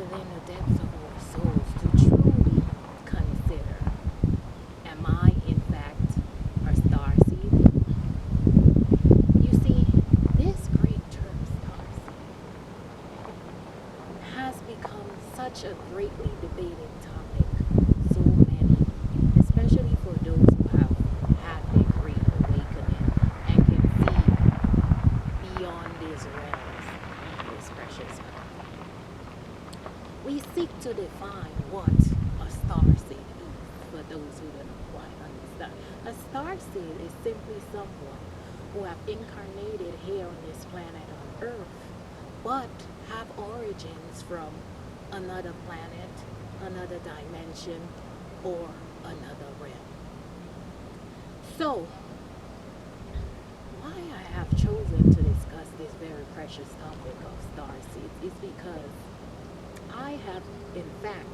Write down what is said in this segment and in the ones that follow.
within the depths of our souls to truly consider, am I in fact a star seed? You see, this great term star seed has become such a greatly debated topic. So many, especially for those who have had their great awakening and can see beyond these realms, this precious earth. We seek to define what a star seed is for those who don't quite understand. A star seed is simply someone who have incarnated here on this planet on Earth, but have origins from another planet, another dimension, or another realm. So, why I have chosen to discuss this very precious topic of star seeds is because I have in fact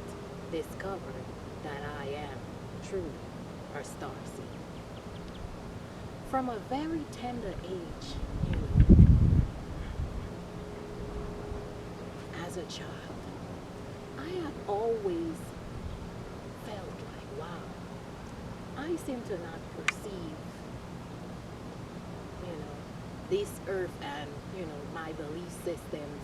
discovered that I am truly a star seed. From a very tender age, as a child, I have always felt like, wow, I seem to not perceive, this earth and, my belief systems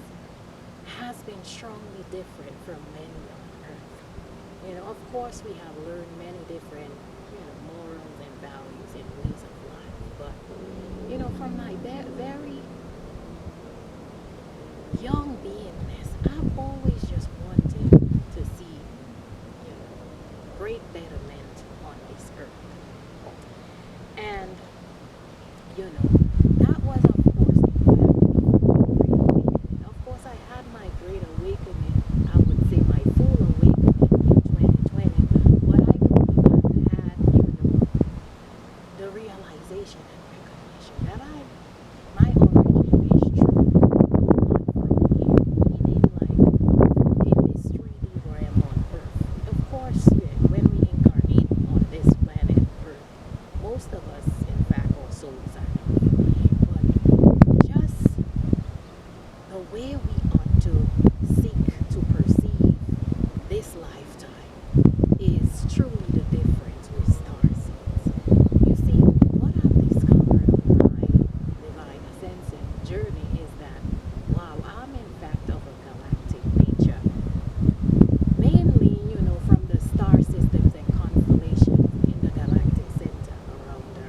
has been strongly different from many on earth. Of course we have learned many different, morals and values and ways of life, but, from my very young beingness, I've always just wanted to see, great betterment on this earth. And, that was of course in fact great awakening. Of course I had my great awakening, I would say my full awakening in 2020, but I believe I've had, the realization and recognition that my origin is truly not from here, meaning like in this 3D realm on Earth. Of course, when we incarnate on this planet Earth, most of us, in fact, our souls are not from here, but just the way we ought to seek to perceive this lifetime is truly the difference with star seeds. You see, what I've discovered on my divine ascension journey is that, wow, I'm in fact of a galactic nature. Mainly, from the star systems and constellations in the galactic center around the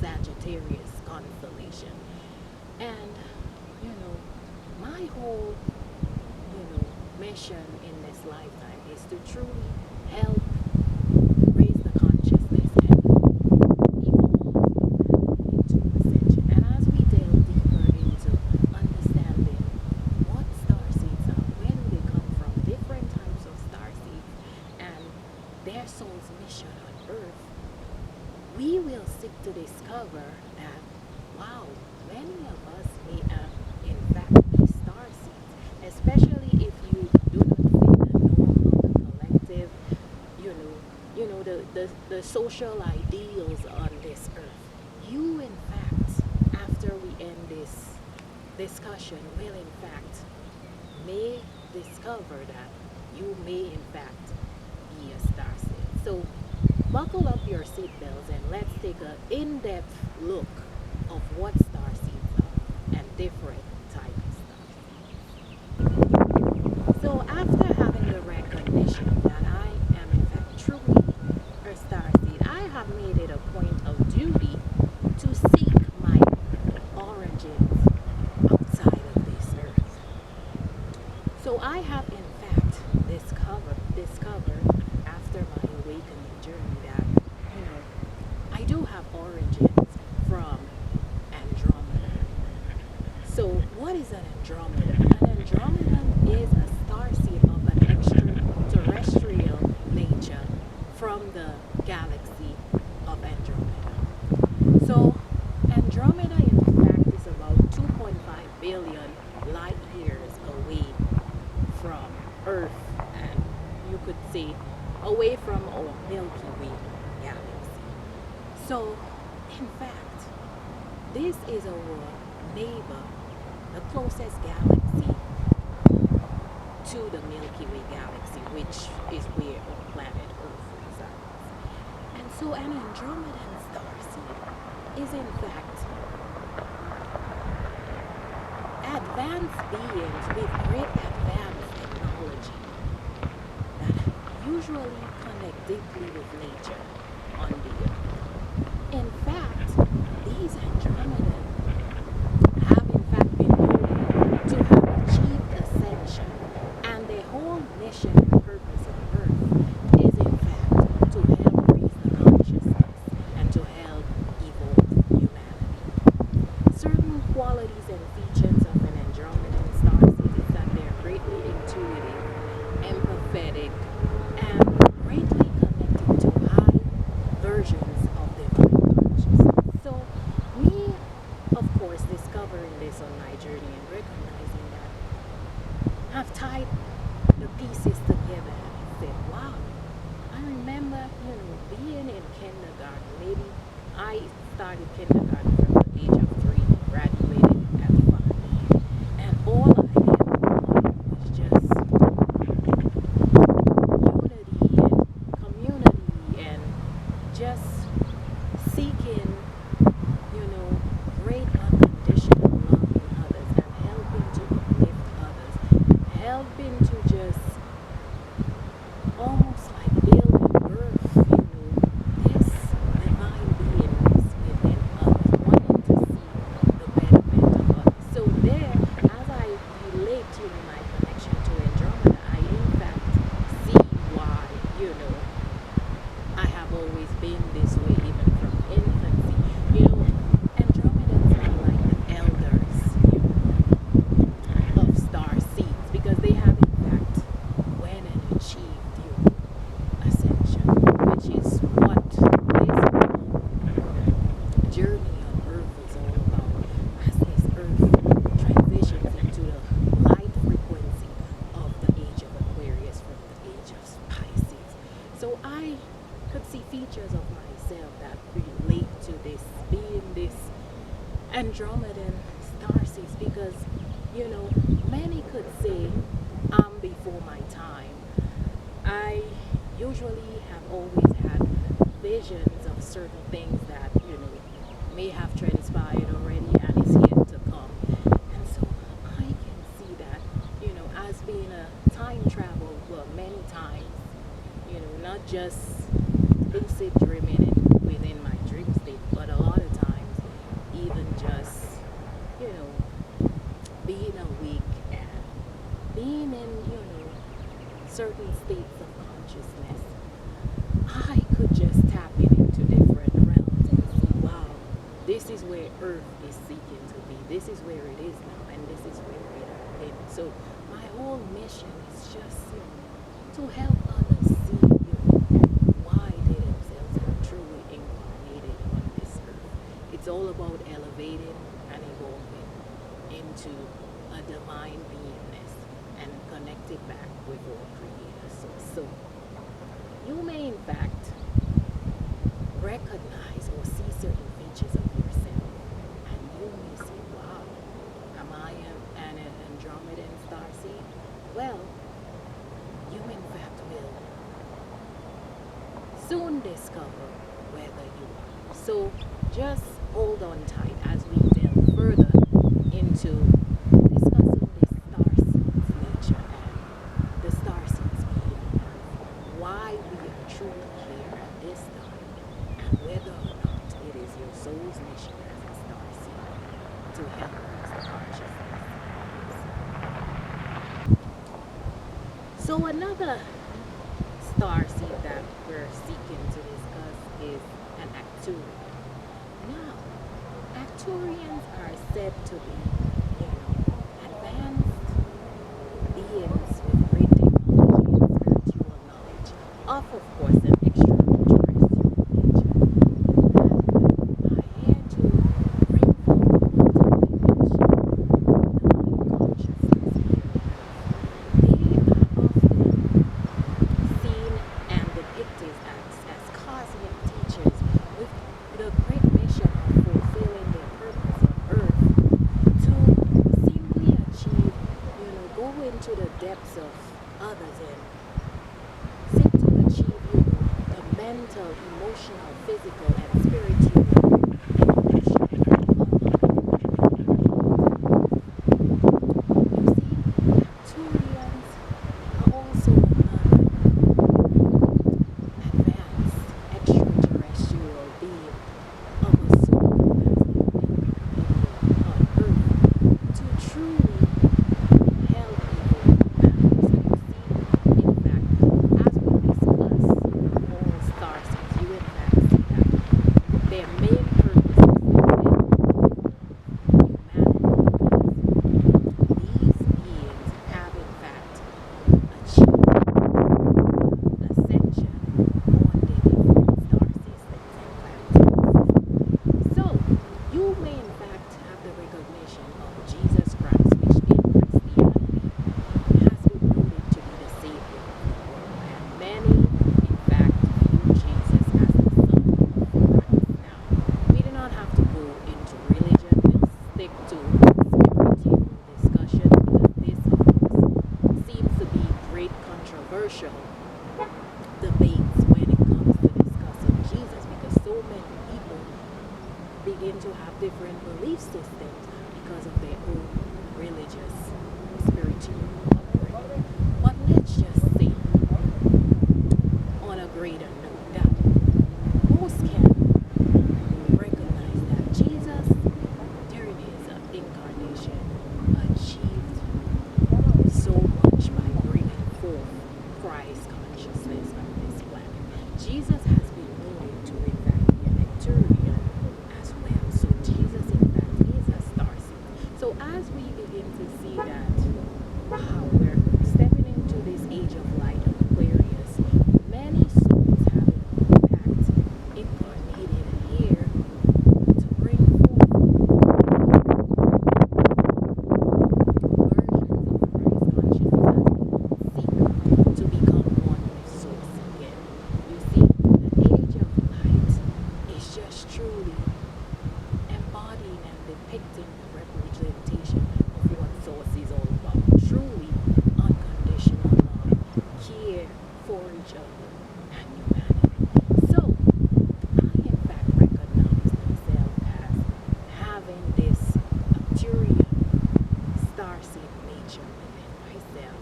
Sagittarius constellation. And, my whole, mission in this lifetime is to truly help raise the consciousness and evolve into ascension. And as we delve deeper into understanding what star seeds are, where do they come from, different types of star seeds, and their soul's mission on Earth, we will seek to discover that, wow, many of us may in fact be star seeds, especially if you do not fit the norm of the collective, the social ideals on this earth. You, in fact, after we end this discussion, will in fact may discover that you may in fact be a star seed. So buckle up your seatbelts and let's take an in-depth look of what star seeds are and different types of star seeds. So after having the recognition that I am in fact truly a star seed, I have made it a point of duty to seek my origins outside of this earth. So I have in fact discovered after my awakening journey that, I do have origins from Andromeda. So what is an Andromeda? An Andromeda is a starseed of an extraterrestrial nature from the galaxy of Andromeda. So Andromeda in fact is about 2.5 billion light years away from Earth, and you could say away from our Milky Way galaxy. So in fact, this is our neighbor, the closest galaxy to the Milky Way galaxy, which is where our planet Earth resides. And so an Andromedan starseed is in fact advanced beings with great advanced technology that usually connect deeply with nature on the Earth. In fact, these Andromedans have in fact been known to have achieved ascension, and their whole mission and purpose on Earth is in fact to help raise the consciousness and to help evolve humanity. Certain qualities and features of an Andromedan starseed is that they're greatly intuitive, empathetic, and greatly connected to high versions of divine consciousness. So, me, of course, discovering this on my journey and recognizing that I've tied the pieces together and said, wow, I remember, being in kindergarten. Maybe I started kindergarten from the age of 3, graduated at 5. And all I ever wanted was just unity and community and just seeking, great unconditional love in others and helping to uplift others, helping to just almost like build and birth, this divine beingness within others, wanting to see the betterment of others. So there, as I relate to my connection to Andromeda, I in fact see why, I have always been this way even from infancy. Andromedans are like the elders, of star seeds because they have in fact went and achieved, ascension, which is what this whole journey on Earth is all about. As this Earth transitions into the light frequency of the age of Aquarius from the age of Pisces. So I could see features of myself that relate to this, being this Andromedan starseeds, because many could say I'm before my time. I usually have always had visions of certain things that may have transpired already and is yet to come. And so I can see that as being a time travel, well, many times, not just lucid dreaming and within my dream state, but a lot of times even just being awake and being in certain states of consciousness. I could just tap into different realms and see, wow, this is where Earth is seeking to be, this is where it is now, and this is where it has been. So my whole mission is just to help others see why they themselves are truly incarnated on this Earth. It's all about elevating and evolving into a divine beingness and connect it back with our Creator. So you may in fact recognize or see certain features of yourself, and you may say, wow, am I an Andromedan starseed? Well, you in fact will soon discover whether you are. So just hold on tight as we delve further into discussing this starseed's nature and the starseed's being on Earth, why we are truly here at this time, and whether or not it is your soul's mission as a starseed to help raise the consciousness. So another starseed that we're seeking to discuss is an Acturian. Now, Acturians are said to be, advanced beings with great technology and spiritual knowledge of course, an extraterrestrial nature that are here to bring forth the multidimensional divine consciousness here on Earth. They are often seen and depicted as cosmic teachers with the great mission of fulfilling their purpose on Earth to simply achieve, go into the depths of others and seek to achieve the mental, emotional, physical, and spiritual Arcturians are also another advanced extraterrestrial being of a soul on Earth to truly help people. In fact, as we discuss all starseeds, you in fact see that their main purpose is to help humanity. These beings have in fact achieved ascension on the different star systems and planets. So, you may in fact have the recognition of Jesus Christ, which in Christianity has been noted to be the Savior of the world. And many, in fact, view Jesus as the Son of Christ. Now, we do not have to go into religion, we'll stick to spiritual discussions because this, of course, seems to be great controversial debates when it comes to discussing Jesus because so many people begin to have different belief systems because of their own religious, spiritual upbringing. But let's just say, on a greater note, that most can recognize that Jesus, during his incarnation, achieved so much by bringing forth Christ consciousness on this planet. Jesus has been known to, in fact, be an Arcturian as well. So Jesus, in fact, is a starseed. So as we begin to see that, wow, we're stepping into this age of light of Aquarius, many souls have, in fact, incarnated here to bring forth versions of Christ consciousness as we seek to become one with Source again. You see, the age of light is just truly embodying and depicting the representation of what Source is all about. Truly unconditional love, care for each other and humanity. So, I in fact recognize myself as having this Arcturian starseed nature within myself,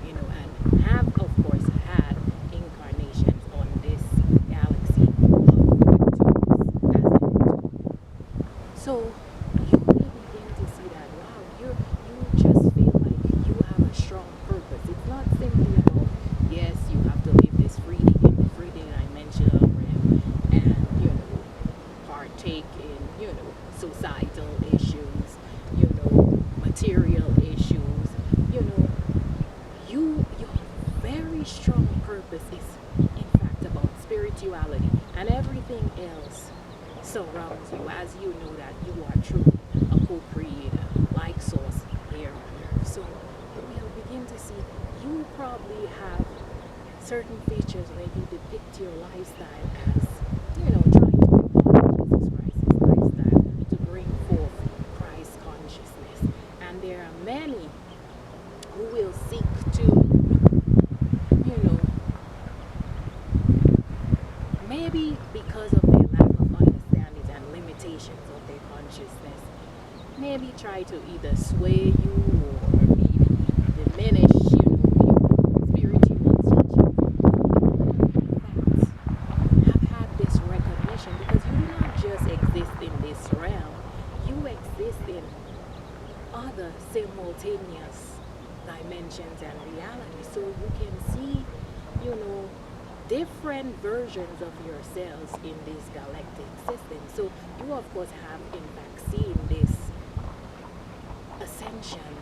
and have of course had incarnations on this galaxy of Arcturus as it is. So you may begin to see that, wow, you just feel like you have a strong purpose. It's not simply about, yes, you have to live this freely in the three-dimensional realm and, partake in, societal issues, material issues, your very strong purpose is in fact about spirituality and everything else surrounds you as you know that you are truly a co-creator like Source here on Earth. So we'll begin to see you probably have certain features where you depict your lifestyle as, trying to embody Jesus Christ's lifestyle to bring forth Christ consciousness. And there are many who will seek to, maybe because of their lack of understanding and limitations of their consciousness, maybe try to either sway you or maybe diminish, your spiritual teaching. In fact, have had this recognition because you do not just exist in this realm, you exist in other simultaneous dimensions and realities. So you can see, different versions of yourselves in this galactic system. So you of course have in fact seen this ascension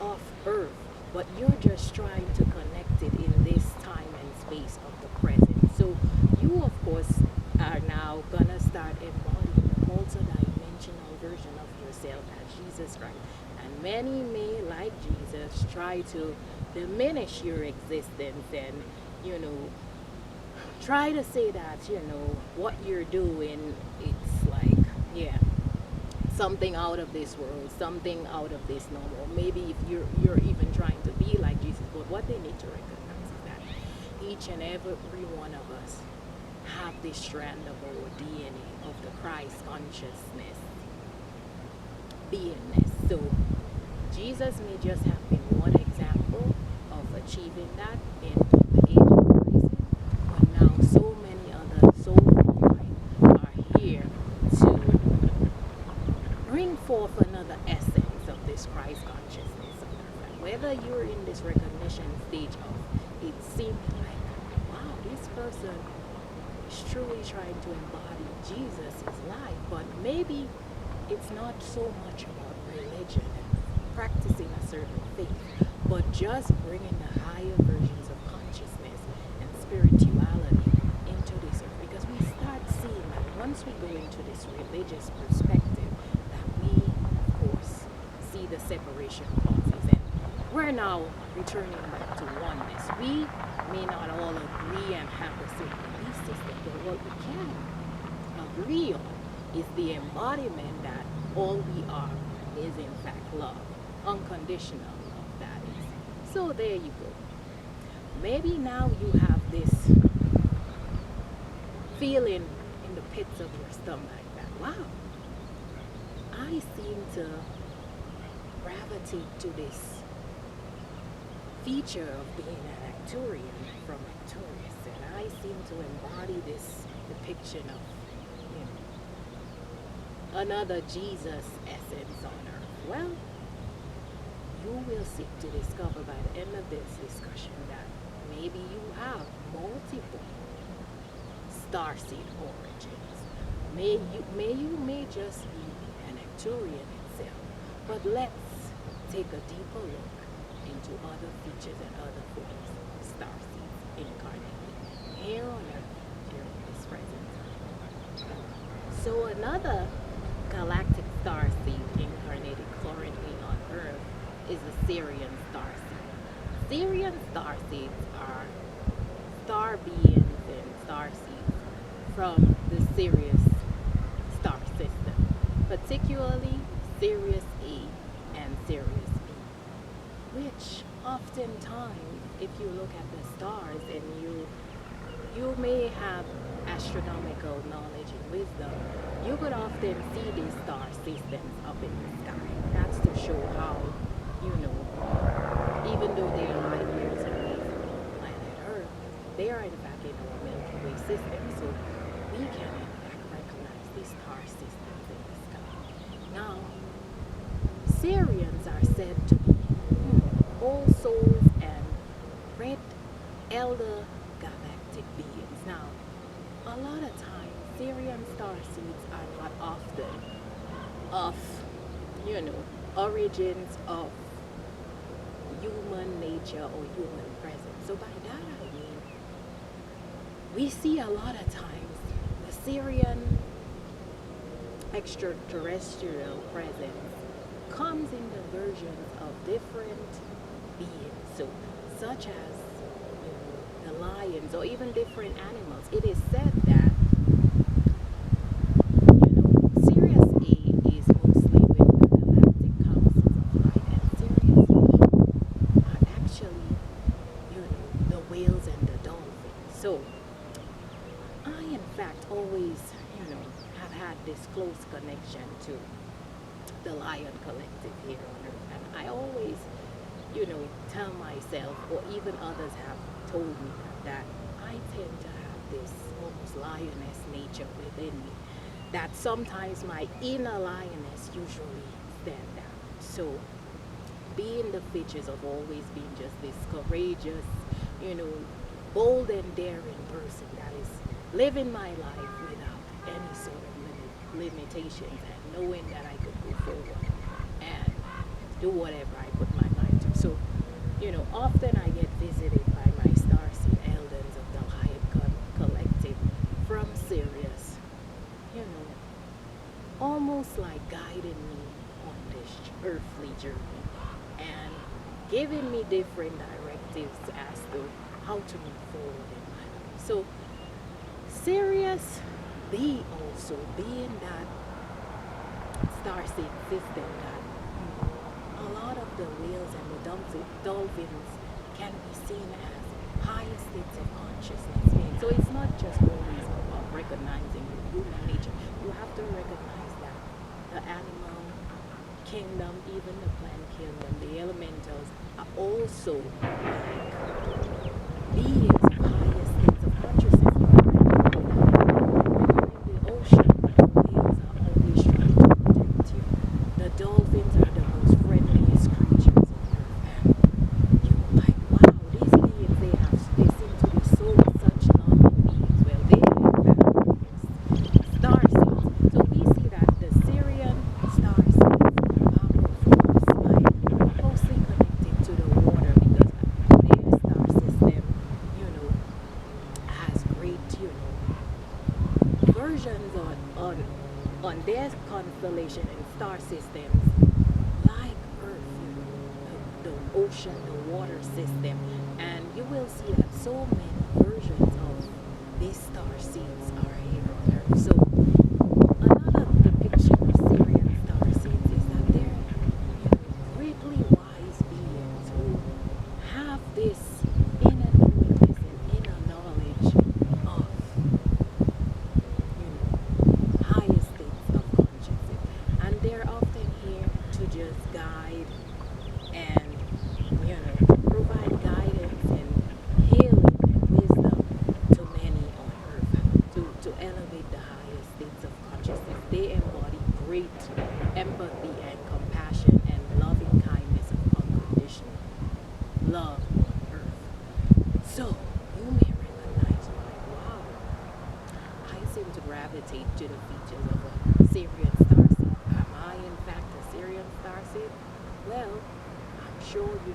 of Earth, but you're just trying to connect it in this time and space of the present. So you of course are now gonna start embodying the multi-dimensional version of yourself as Jesus Christ. And many may, like Jesus, try to diminish your existence and, try to say that, what you're doing, it's like, yeah, something out of this world, something out of this normal. Maybe if you're even trying to be be like Jesus, but what they need to recognize is that each and every one of us have this strand of our DNA of the Christ consciousness beingness. So Jesus may just have been one example of achieving that in the age of Christ, but now so many other souls are here to bring forth another essence of this Christ consciousness on earth. And whether you're in this recognition stage of it seeming like, wow, this person is truly trying to embody Jesus' life, but maybe it's not so much about religion and practicing a certain faith, but just bringing the higher versions of consciousness and spirituality into this earth. Because we start seeing that once we go into this religious perspective, that we, of course, see the separation clauses. And we're now returning back to oneness. We may not all agree and have the same belief system, but what we can agree on is the embodiment that all we are is in fact love, unconditional love, that is. So there you go. Maybe now you have this feeling in the pits of your stomach that, wow, I seem to gravitate to this feature of being an Acturian from Actuarius, and I seem to embody this depiction of another Jesus essence on earth. Well, you will seek to discover by the end of this discussion that maybe you have multiple starseed origins. You may just be an Acturian itself, but let's take a deeper look into other features and other forms of starseeds incarnated here on earth during this present time. So another galactic starseed incarnated currently on Earth is the Sirian starseed. Sirian starseeds are star beings and starseeds from the Sirius star system, particularly Sirius A and Sirius B, which oftentimes, if you look at the stars and you may have astronomical knowledge and wisdom, you could often see these star systems up in the sky. That's to show how, even though they are light years away from planet Earth, they are in fact in our Milky Way system. So we can in fact recognize these star systems in the sky. Now, Sirians are said to be old souls and red elder galactic beings. Now, a lot of times, Sirian starseeds are not often of, origins of human nature or human presence. So by that I mean, we see a lot of times the Sirian extraterrestrial presence comes in the versions of different beings, so such as the lions or even different animals. It is said that Sirius A is mostly with the galactic councils of light, and Sirius B are actually the whales and the dolphins. So I in fact always have had this close connection to the Lion Collective here on Earth, and I always tell myself, or even others have told me, that I tend to have this almost lioness nature within me, that sometimes my inner lioness usually stand out. So being the features of always being just this courageous, bold and daring person that is living my life without any sort of limitations, and knowing that I could go forward and do whatever I put my mind to. So often I get visited by my starseed elders of the Lion Collective from Sirius, almost like guiding me on this earthly journey and giving me different directives as to how to move forward in my life. So Sirius B also being that starseed system that a lot of the whales and the dolphins can be seen as higher states of consciousness being. So it's not just always about recognizing human nature. You have to recognize that the animal kingdom, even the plant kingdom, the elementals are also beings of higher states of consciousness. In the ocean, the whales are always trying to protect you. The dolphins are the most friendliest creatures on earth. And you're like, wow, these beings, they seem to be such loving beings. Well, they are starseeds. So we see that the Syrian starseeds are, of course, like closely connected to the water because their star system, has great, versions on their constellation and star systems like Earth, the ocean, the water system, and you will see that so many versions of these star seeds are here on Earth. So another depiction of Syrian star seeds is that they're greatly wise beings who have this inner awareness and inner knowledge of higher states of consciousness, and they're often here to just guide and provide guidance and healing and wisdom to many on earth to elevate the higher states of consciousness. They embody great empathy and compassion and loving kindness of unconditional love on earth. So you may recognize, like, wow, I seem to gravitate to the features of a Syrian starseed. Am I in fact a Syrian starseed? Well, I'm sure you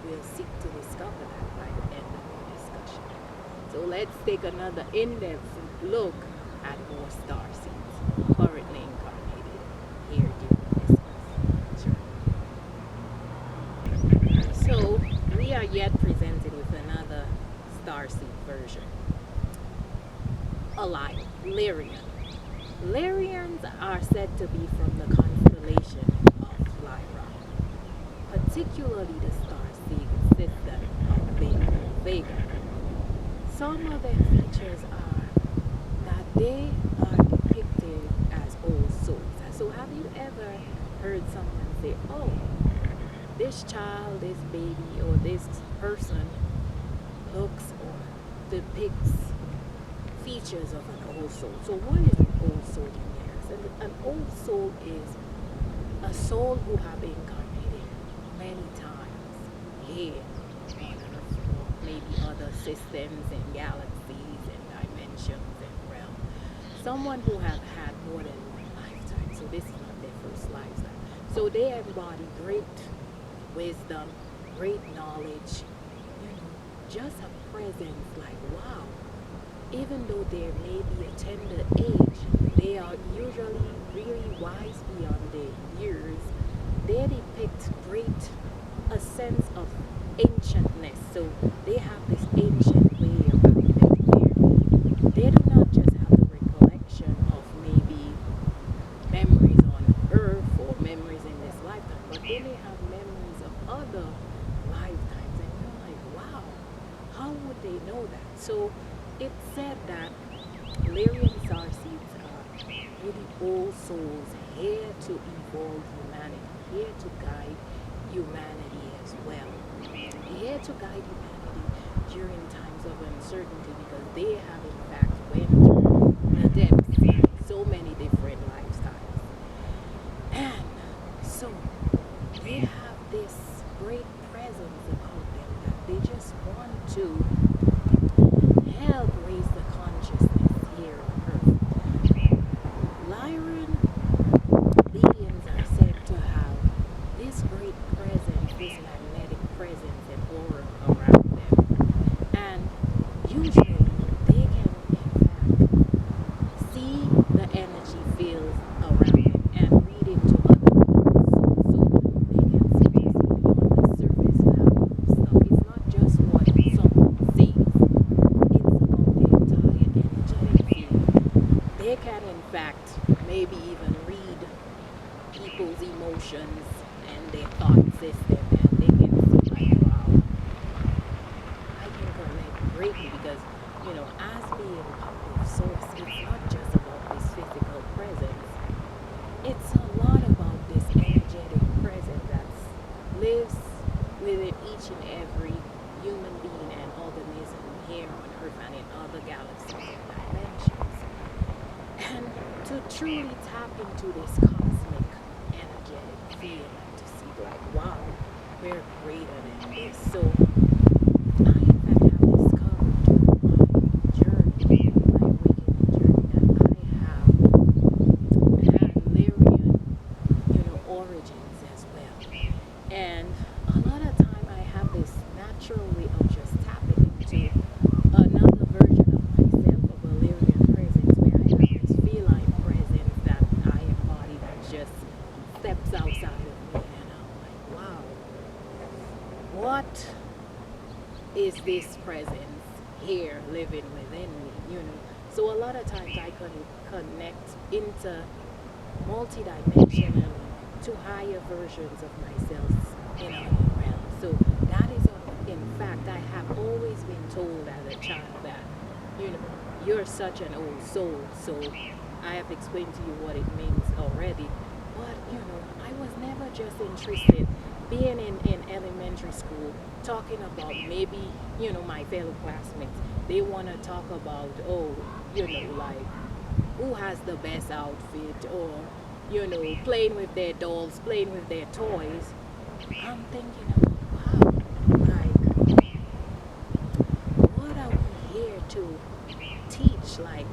will seek to discover that by the end of our discussion. So let's take another in-depth look at more starseeds currently incarnated here during this journey. So we are yet presented with another starseed version. Lyrian. Lyrians are said to be from the constellation of Lyra, particularly the starseed system of Vega. Some of their features are that they are depicted as old souls. So have you ever heard someone say, oh, this child, this baby, or this person looks or depicts features of an old soul? So what is an old soul in years? And an old soul is a soul who have incarnated many times here on Earth, or maybe other systems and galaxies and dimensions and realms. Someone who have had more than one lifetime. So this is not their first lifetime. So they embody great wisdom, great knowledge, just a presence like, wow. Even though they may be a tender age, they are usually really wise beyond their years. They depict a sense of ancientness. So they have this ancient way about them. They do not just have the recollection of maybe memories on Earth or memories in this lifetime, but they may have memories of other lifetimes. And you're like, wow, how would they know that? So it's said that Lyrian starseeds are really old souls here to evolve humanity, here to guide humanity as well, here to guide humanity during times of uncertainty, because they have in fact went through the depths in so many different lifestyles. And so they have this great presence about them that they just want to help raise the consciousness here on Earth. Lyran beings are said to have this great presence, this magnetic presence and aura around them. And usually they can in fact see the energy fields around them and read into other people's souls. So they can see just beyond the surface level of stuff. It's not just what someone sees. They can in fact maybe even read people's emotions and their thoughts greatly because, as being part of source, it's not just about this physical presence. It's a lot about this energetic presence that lives within each and every human being and organism here on Earth and in other galaxies and dimensions. And to truly tap into this cosmic energetic field and to see like, wow, we're greater than this. So I in fact have discovered through my journey, my awakening journey, that I have had Lyrian, origins as well. And a lot of time I have this natural way of just tapping into another version of myself, of a Lyrian presence, where I have this feline presence that I embody that just steps outside of me, and I'm like, wow, what is this presence here living within me? So a lot of times I can connect into multidimensionally to higher versions of myself in other realms. So that is, in fact, I have always been told as a child that, you're such an old soul. So I have explained to you what it means already. But, I was never just interested being in elementary school talking about maybe, my fellow classmates. They want to talk about, oh, like who has the best outfit, or, playing with their dolls, playing with their toys. I'm thinking, wow, like, what are we here to teach? Like,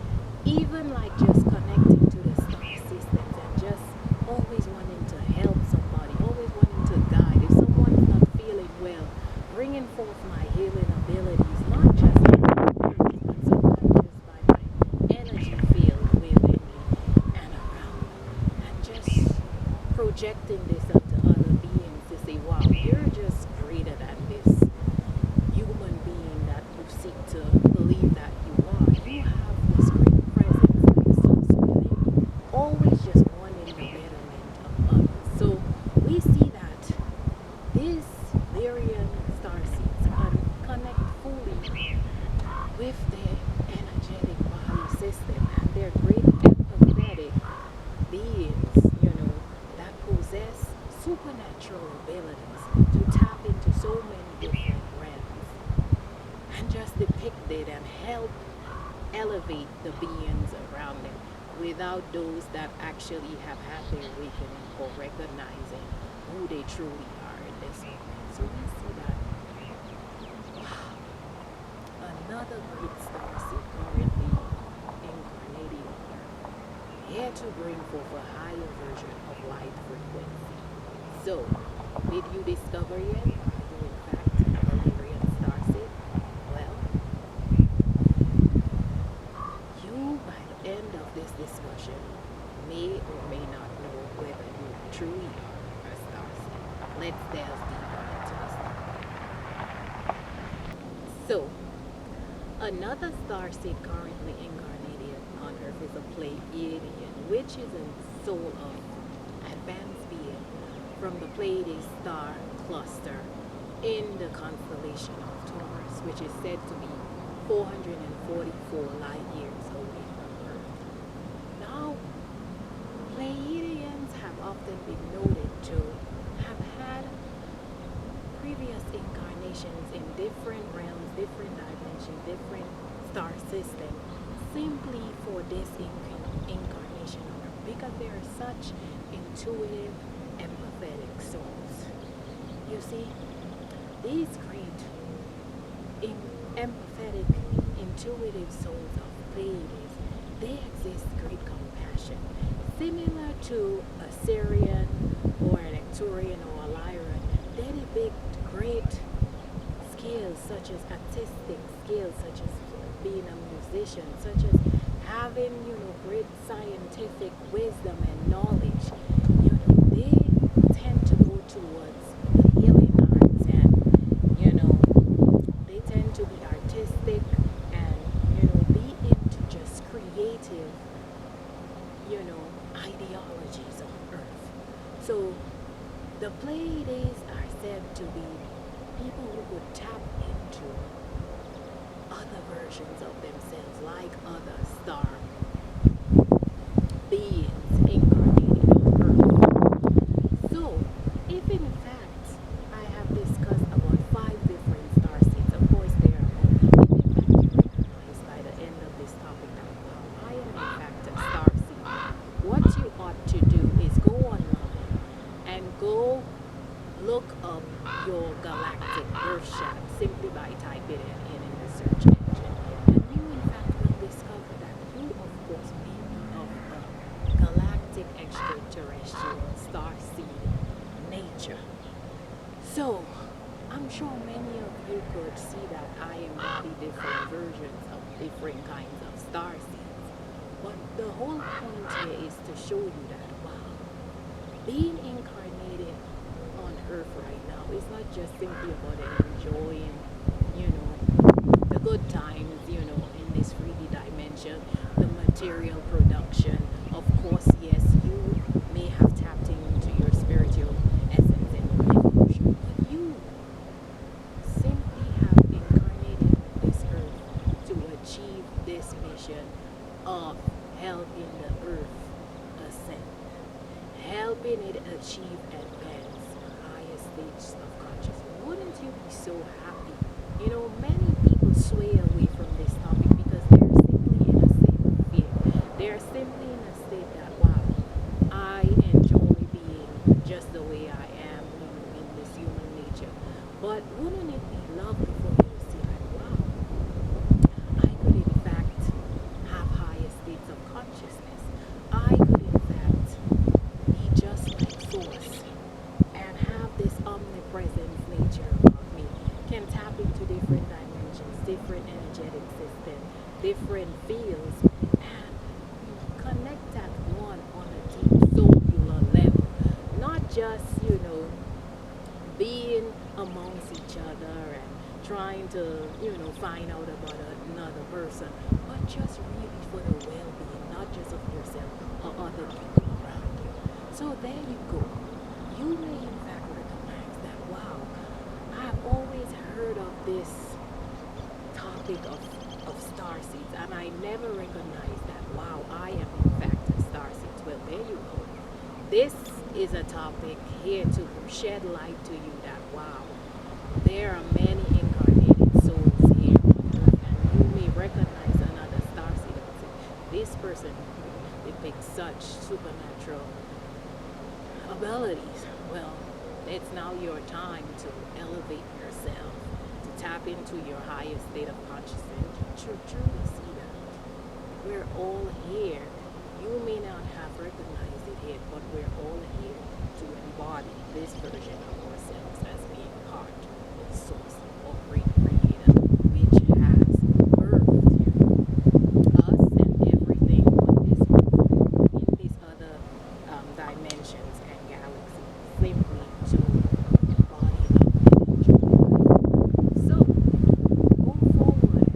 even like just connecting to the star systems and just always wanting to help somebody, always wanting to guide. If someone's not feeling well, bringing forth my healing abilities, not just by my words, but sometimes just by my energy field within me and around me, and just projecting this onto other beings to say, wow, you're just greater than this human being that you seek to believe that you are. You have this great presence that exists within you, always just wanting the betterment of others. So we see that these Lyrian starseeds can connect fully with their energetic body system, and they're great empathetic beings, that possess supernatural abilities to tap into so many different realms and just depict it and help elevate the beings around them without those that actually have had their awakening or recognizing who they truly are in this moment. So we see that, wow, another great starseed currently incarnating on Earth, here to bring forth a higher version of light frequency. So, did you discover yet? Are you in fact a Lyrian starseed? Well, you, by the end of this discussion, may or may not know whether you truly are a starseed. Let's delve deeper into this. So, another starseed currently incarnated on Earth is a Pleiadian, which is a soul of advanced being from the Pleiades star cluster in the constellation of Taurus, which is said to be 444 light years away from Earth. Now, Pleiadians have often been noted to have had previous incarnations in different realms, different dimensions, different star systems, simply for this incarnation on Earth, because they are such intuitive, empathetic souls. You see, these great empathetic, intuitive souls of Pleiades, they exist great compassion, similar to a Syrian or an Arcturian or a Lyran. They depict great skills, such as artistic skills, such as being a musician, such as having, great scientific wisdom and knowledge. They tend to go towards the healing arts, and, they tend to be artistic and, be into just creative, ideologies on Earth. So the Pleiades are said to be people who could tap into versions of themselves like other star beings incarnated on Earth. So, if in fact I have discussed about 5 different star seeds, of course there are more. If in fact you recognize by the end of this topic that wow, I am in fact a star seed, what you ought to do is go online and go look up your galactic earth shadow simply by typing it in the search engine. And you in fact will discover that you of course may be of a galactic extraterrestrial star seed nature. So I'm sure many of you could see that I am many different versions of different kinds of star seeds. But the whole point here is to show you that wow, being incarnated on earth right now is not just simply about enjoying, the good times, in this 3D dimension, the material production. Of course, yes, you may have tapped into your spiritual essence and your evolution, but you simply have incarnated on this earth to achieve this mission of helping the earth ascend, helping it achieve advance higher stages of consciousness. Wouldn't you be so happy? Many people sway away from this topic because they're simply in a state of fear. They're simply in a state that, wow, I enjoy being just the way I am, in this human nature. But wouldn't it be lovely for you to see like, wow, I could in fact have higher states of consciousness. I could in fact be just like source and have this omnipresence nature about me, can tap into different dimensions, different energetic systems, different fields, and connect at one on a deep cellular level. Not just, being amongst each other and trying to, find out about another person, but just really for the well-being, not just of yourself or other people around you. So there you go. You may in fact recognize that, wow, I've always heard of this topic of star seeds, and I never recognized that, wow, I am in fact a star seed. Well, there you go. This is a topic here to shed light to you that, wow, there are many incarnated souls here on earth, and you may recognize another star seed and say, this person depicts such supernatural abilities. Well, it's now your time to elevate yourself, to tap into your highest state of consciousness, to truly see that we're all here. You may not have recognized it yet, but we're all here to embody this version of ourselves as being part of the source or great creator, which has birthed us and everything on this earth, in these other dimensions and galaxies, simply to embody love and enjoy life. So, go forward.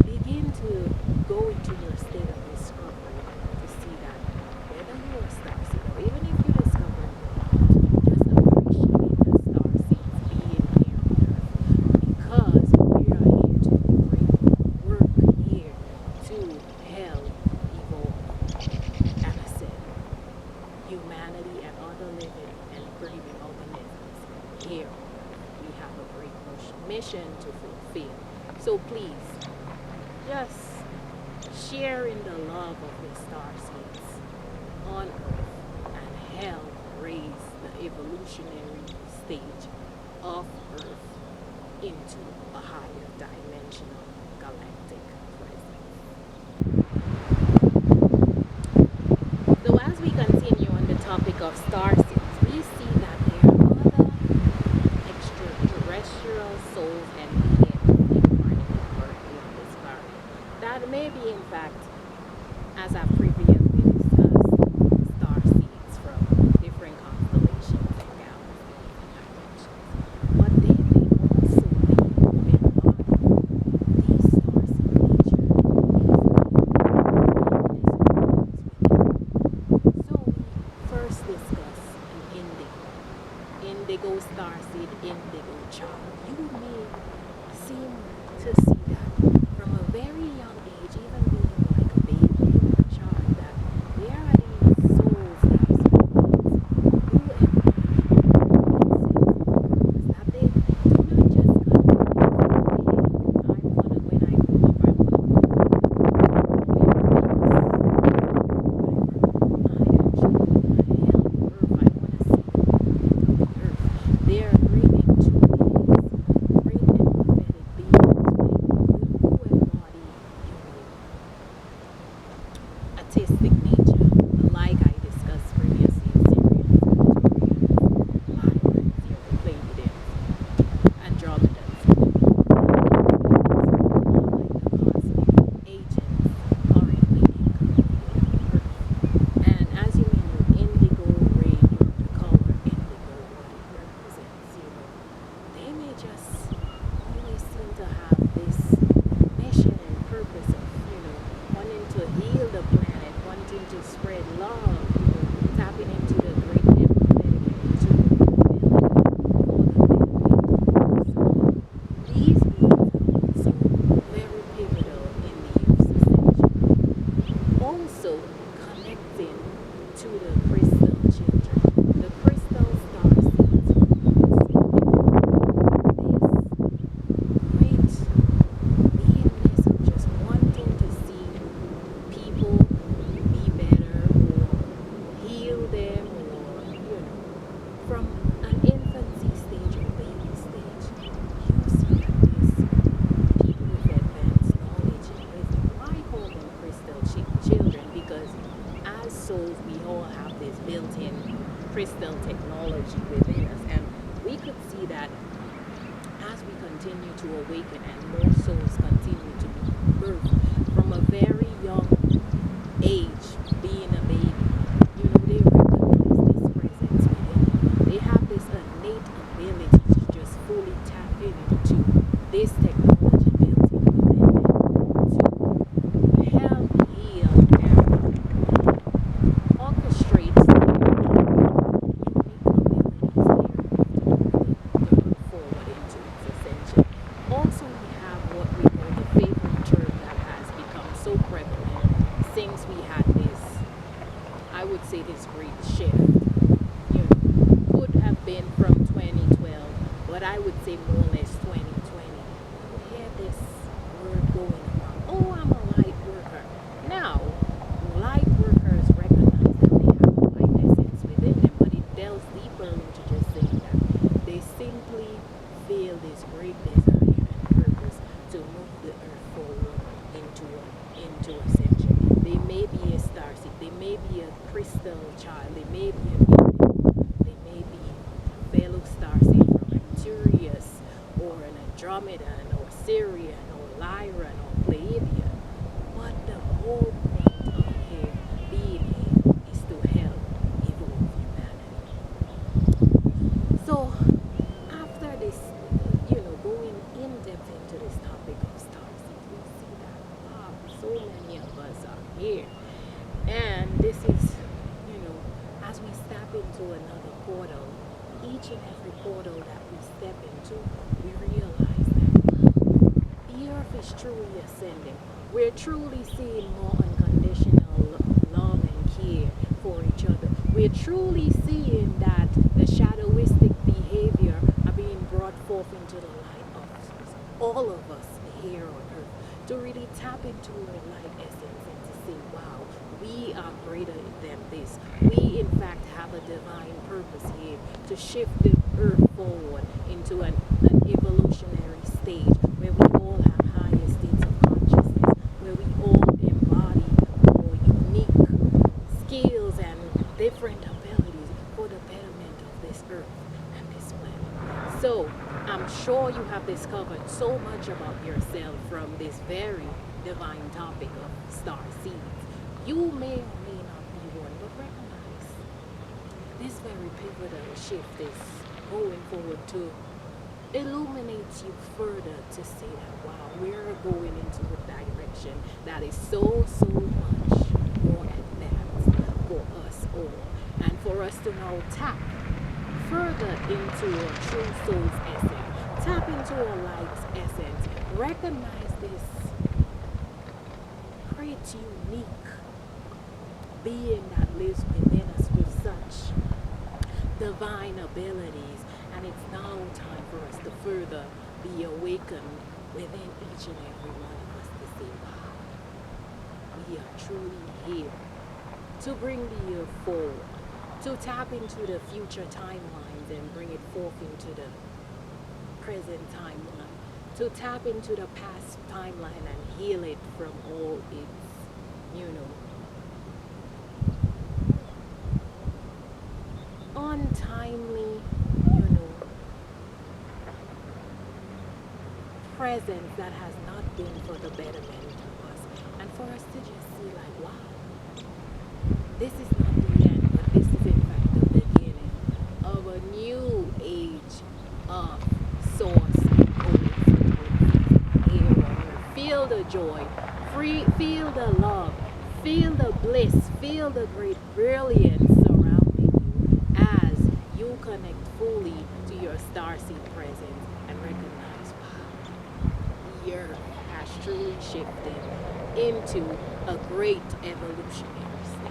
Begin to go into your state of discovery to see that whether you're a star seed or even if you discover it, just appreciate the star seeds being here on earth, because we are here to do great work here to help evolve and ascend humanity and other living and breathing organisms here on earth. We have a great mission to fulfill. So please, just share in the love of the star seeds on earth and help raise the evolutionary stage of earth into a higher dimensional galactic presence. So as we continue on the topic of star seeds, we see that there are other extraterrestrial souls and beings incarnated currently on this planet that may be in fact, as I've previously discussed, star seeds from different constellations and galaxies and dimensions. But they may also be embodied these star seed nature, so we first discuss an indigo star seed, indigo child. You may seem to see that from a very young age, even being like a baby, even a child, that there are these souls that are spirits who embody that they do not just come to me, I'm gonna, when I grow up, I'm gonna be they're bringing to these great empathetic beings who embody, artistic nature, like I discussed previously, Syrians, Victorians, Lyrians, Pleiadians, Andromedans, like the cosmic agents currently in Earth. And as you may know, indigo ray, the color indigo, what it represents, they may just always seem to have this mission and purpose of, wanting to heal the planet, wanting to spread love, tapping into the great empathetic and intuitive ability for the benefit. So these beings are also very pivotal in the Earth's ascension. Also connecting to the crystal children, the crystal star seeds, this great beingness of just wanting to see people be better or heal them, or from an infancy stage or baby stage, you see that these people with advanced knowledge and wisdom. Why call them crystal children? Because as souls, we all have this built-in crystal technology within us, and we could see that as we continue to awaken and more souls continue to be birthed from a very young age, being a baby, they recognize this presence within them. They have this innate ability to just fully tap into this technology built in within them to help heal and orchestrate their unique abilities here forward into its ascension. Also, we have what we call the favorite term that has become so prevalent since we had this, I would say, this great shift. Could have been from 2012, but I would say more or less 2020. We had this word going around, oh, I'm a light worker. Now, light workers recognize that they have a light essence within them, but it delves deeper into just saying that they simply feel this great desire and purpose to move the earth forward into ascension. They may be a starseed, they may be a crystal child, they may be an indigo, they may be a fellow starseed from Arcturus, or an Andromedan, or Syrian, or Lyran, or Pleiadian. But the whole point of here being here is to help evolve humanity. So after this, going in depth into this topic of starseeds, we see that wow, so many of us are here. And this is, as we step into another portal, each and every portal that we step into, we realize that the earth is truly ascending. We're truly seeing more unconditional love and care for each other. We're truly seeing that the shadowistic behavior are being brought forth into the light of all of us here on earth, to really tap into our light essence and to say, wow, we are greater than this. We in fact have a divine purpose here to shift the earth forward into an evolutionary stage where we all have higher states of consciousness, where we all embody more unique skills and different abilities for the betterment of this earth and this planet. So I'm sure you have discovered so much about yourself from this very divine topic of star seeds. You may or may not be one, but recognize this very pivotal shift is going forward to illuminate you further to say that wow, we're going into a direction that is so much more advanced for us all, and for us to now tap further into our true soul's essence, tap into our light's essence, Recognize this great, unique being that lives within us with such divine abilities, and it's now time for us to further be awakened within each and every one of us to say, wow, we are truly here to bring the year forward, to tap into the future timelines and bring it forth into the present timeline, to tap into the past timeline and heal it from all its, you know, untimely, you know, presence that has not been for the betterment of us. And for us to just see like, wow, this is not the end, but this is in fact the beginning of a new age of source era. Feel the joy, feel the love, feel the bliss, feel the great brilliance surrounding you as you connect fully to your starseed presence and recognize, wow, the earth has truly shifted into a great evolutionary state.